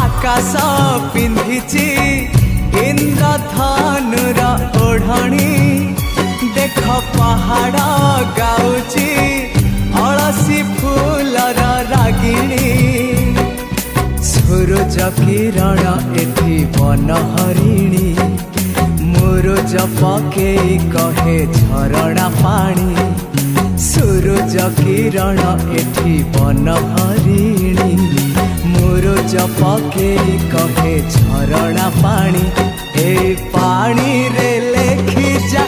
आकाश पिंधिची इंद्रधनुर ओढ़णी देख पहाड़ गाउची अलसी फूलर रागिणी सूरज किरण एठी बनहरिणी मुरुज पकेई कहे झरणा पानी सूरज किरण एठी बनहरिणी मुरुज पकेई कहे झरणा पानी ए पानी रे लेखी जा